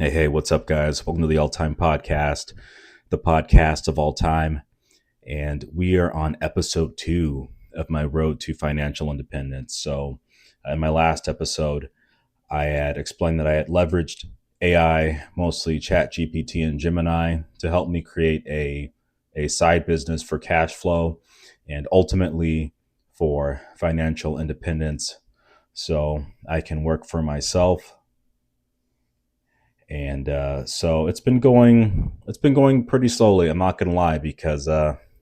Hey, what's up, guys? Welcome to the All Time Podcast, the podcast of all time. And we are on episode 2 of my road to financial independence. So, in my last episode, I had explained that I had leveraged AI, mostly ChatGPT and Gemini, to help me create a side business for cash flow and ultimately for financial independence. So, I can work for myself and so it's been going pretty slowly. I'm not gonna lie because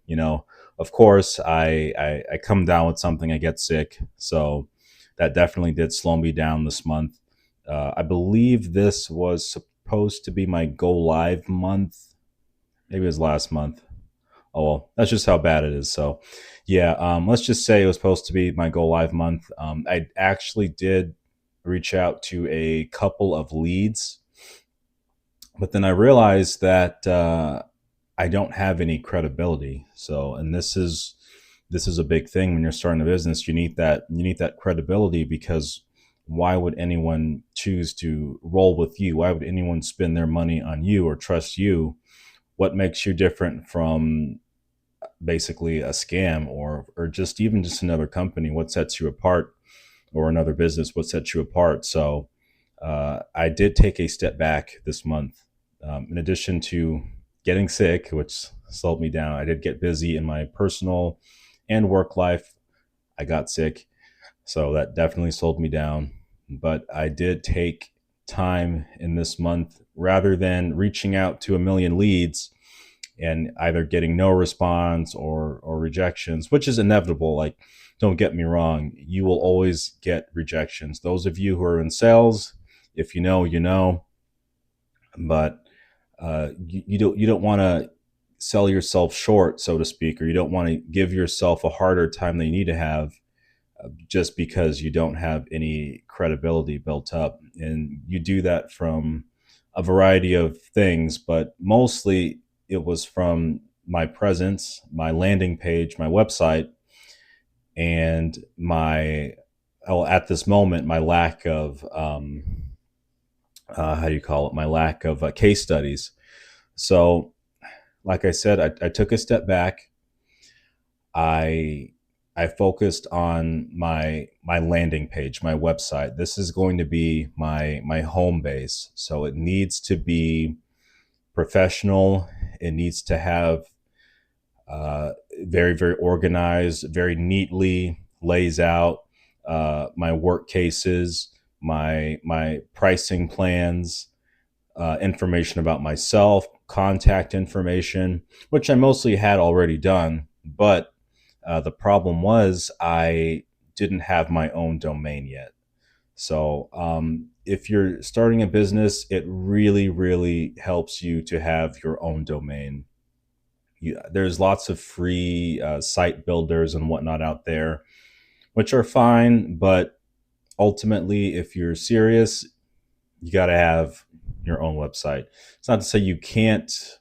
you know of course I come down with something, I get sick, so that definitely did slow me down this month. I believe this was supposed to be my go live month. Maybe it was last month. Oh well, that's just how bad it is. So yeah, let's just say it was supposed to be my go live month. I actually did reach out to a couple of leads, but then I realized that I don't have any credibility. So, and this is a big thing when you're starting a business. You need that credibility, because why would anyone choose to roll with you? Why would anyone spend their money on you or trust you? What makes you different from basically a scam, or just even just another company? What sets you apart, or another business? What sets you apart? So I did take a step back this month. In addition to getting sick, which slowed me down, I did get busy in my personal and work life. I got sick, so that definitely slowed me down. But I did take time in this month, rather than reaching out to a million leads and either getting no response or rejections, which is inevitable. Like, don't get me wrong, you will always get rejections. Those of you who are in sales, if you know, you know. But you don't want to sell yourself short, so to speak, or you don't want to give yourself a harder time than you need to have, just because you don't have any credibility built up. And you do that from a variety of things, but mostly it was from my presence, my landing page, my website, and my, well, at this moment, my lack of, how do you call it? My lack of case studies. So, like I said, I took a step back. I I focused on my landing page, my website. This is going to be my home base, so it needs to be professional. It needs to have very, very organized, very neatly lays out my work cases, my pricing plans, information about myself, contact information, which I mostly had already done. But the problem was I didn't have my own domain yet. So if you're starting a business, it really, really helps you to have your own domain. There's lots of free site builders and whatnot out there, which are fine. But ultimately, if you're serious, you got to have your own website. It's not to say you can't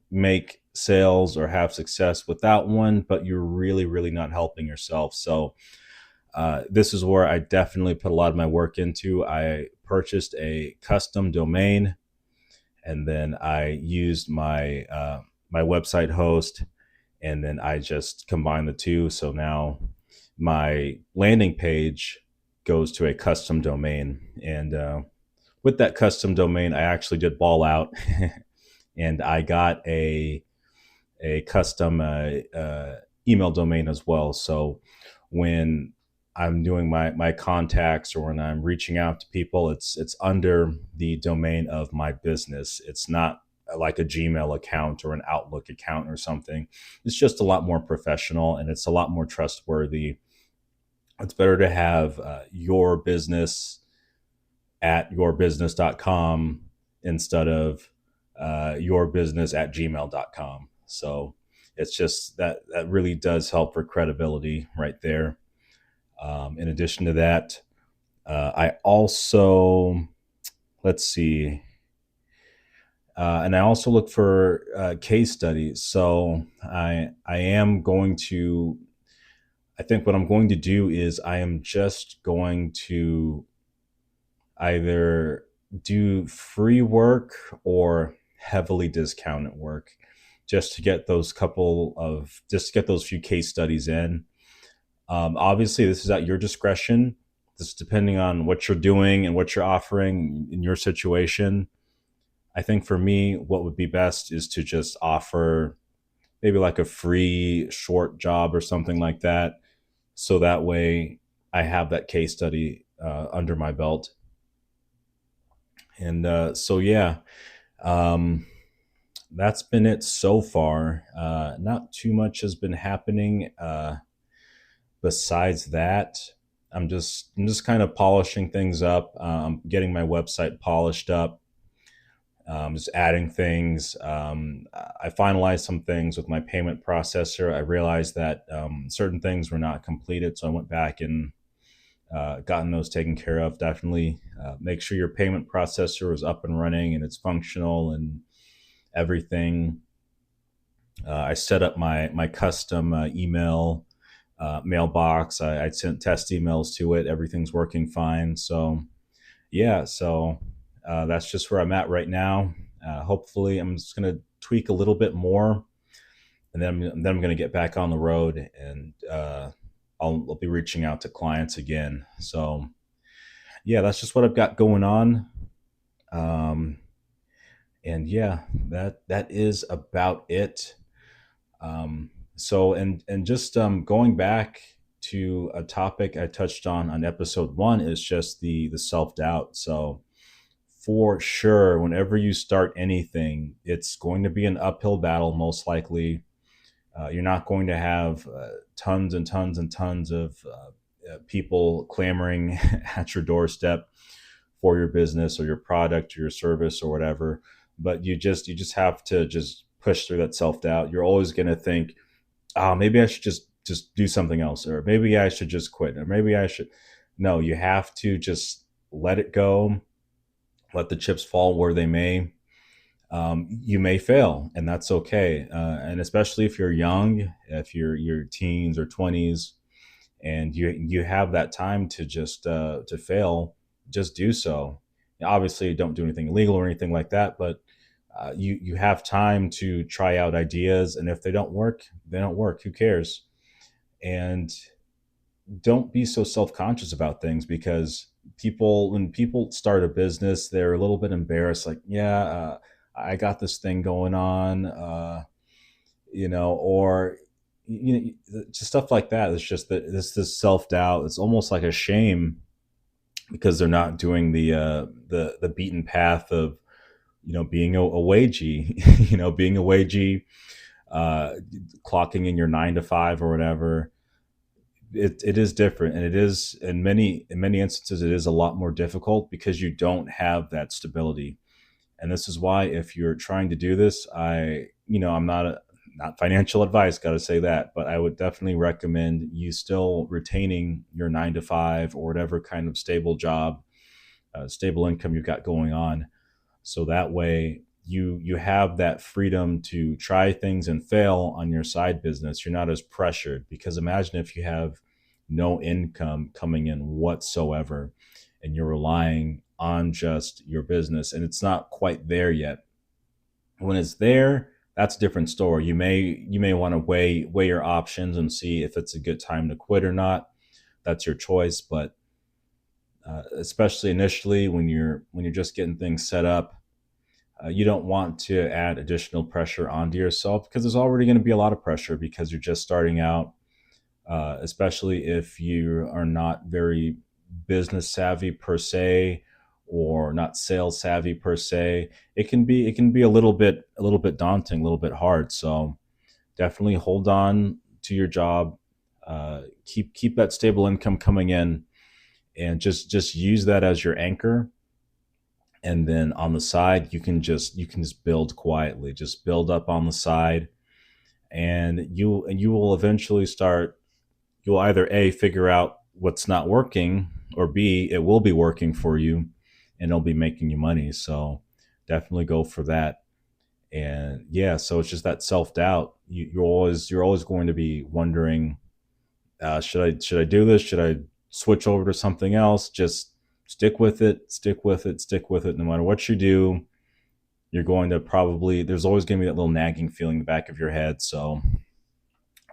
make sales or have success without one, but you're really, really not helping yourself. So this is where I definitely put a lot of my work into. I purchased a custom domain, and then I used my website host, and then I just combined the two. So now my landing page goes to a custom domain, and with that custom domain, I actually did ball out, and I got a custom email domain as well. So when I'm doing my contacts, or when I'm reaching out to people, it's under the domain of my business. It's not like a Gmail account or an Outlook account or something. It's just a lot more professional, and it's a lot more trustworthy. It's better to have your business at yourbusiness.com instead of yourbusiness at gmail.com. So it's just that really does help for credibility right there. In addition to that, I also, let's see, and I also look for case studies. So I am going to, I think what I'm going to do is I am just going to either do free work or heavily discounted work just to get those few case studies in. Obviously, this is at your discretion. This is depending on what you're doing and what you're offering in your situation. I think for me, what would be best is to just offer maybe like a free short job or something like that. So that way I have that case study under my belt. And yeah, um, that's been it so far. Not too much has been happening besides that. I'm just kind of polishing things up, getting my website polished up, just adding things. I finalized some things with my payment processor. I realized that certain things were not completed, so I went back and gotten those taken care of. Definitely make sure your payment processor is up and running and it's functional and everything. I set up my custom email mailbox. I sent test emails to it. Everything's working fine. So yeah, that's just where I'm at right now. Hopefully, I'm just gonna tweak a little bit more, and then I'm gonna get back on the road, and I'll be reaching out to clients again. So yeah, that's just what I've got going on. Um, and yeah, that is about it. And just going back to a topic I touched on episode one is just the self doubt. So for sure, whenever you start anything, it's going to be an uphill battle, most likely. You're not going to have tons and tons and tons of people clamoring at your doorstep for your business or your product or your service or whatever. But you just have to just push through that self doubt. You're always going to think, oh, maybe I should just do something else, or maybe I should just quit, or maybe I should. No, you have to just let it go, let the chips fall where they may. You may fail, and that's okay. And especially if you're young, if you're teens or 20s, and you have that time to just to fail, just do so. Obviously, don't do anything illegal or anything like that, but you have time to try out ideas, and if they don't work, they don't work. Who cares? And don't be so self-conscious about things, because when people start a business, they're a little bit embarrassed, like, yeah, I got this thing going on, or just stuff like that. It's just that this self-doubt. It's almost like a shame because they're not doing the beaten path of being a wagey, being a wagey, uh, clocking in your 9 to 5 or whatever. It is different, and it is in many instances it is a lot more difficult because you don't have that stability. And this is why, if you're trying to do this, I'm not financial advice, got to say that, but I would definitely recommend you still retaining your 9 to 5 or whatever kind of stable job, stable income you've got going on. So that way you have that freedom to try things and fail on your side business. You're not as pressured, because imagine if you have no income coming in whatsoever and you're relying on just your business and it's not quite there yet. When it's there, that's a different story. You may want to weigh your options and see if it's a good time to quit or not. That's your choice. But especially initially, when you're just getting things set up, you don't want to add additional pressure onto yourself, because there's already going to be a lot of pressure because you're just starting out. Especially if you are not very business savvy per se, or not sales savvy per se. It can be a little bit daunting, a little bit hard. So definitely hold on to your job. Keep that stable income coming in, and just use that as your anchor. And then on the side, you can just build quietly, just build up on the side, and you will eventually start. You'll either A, figure out what's not working, or B, it will be working for you and it'll be making you money. So definitely go for that. And yeah, so it's just that self-doubt. You're always going to be wondering, should I do this? Should I switch over to something else? Just stick with it, stick with it, stick with it. No matter what you do, you're going to probably, there's always going to be that little nagging feeling in the back of your head. So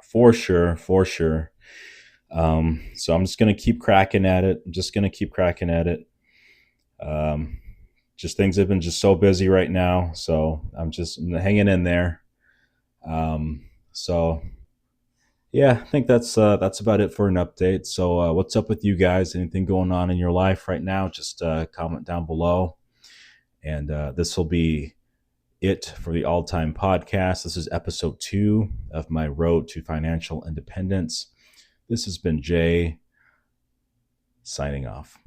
for sure, for sure. So I'm just going to keep cracking at it. I'm just going to keep cracking at it. Just things have been just so busy right now. So I'm just hanging in there. So yeah, I think that's about it for an update. So what's up with you guys? Anything going on in your life right now? Just comment down below. And this will be it for the All Time Podcast. This is episode 2 of my road to financial independence. This has been Jay signing off.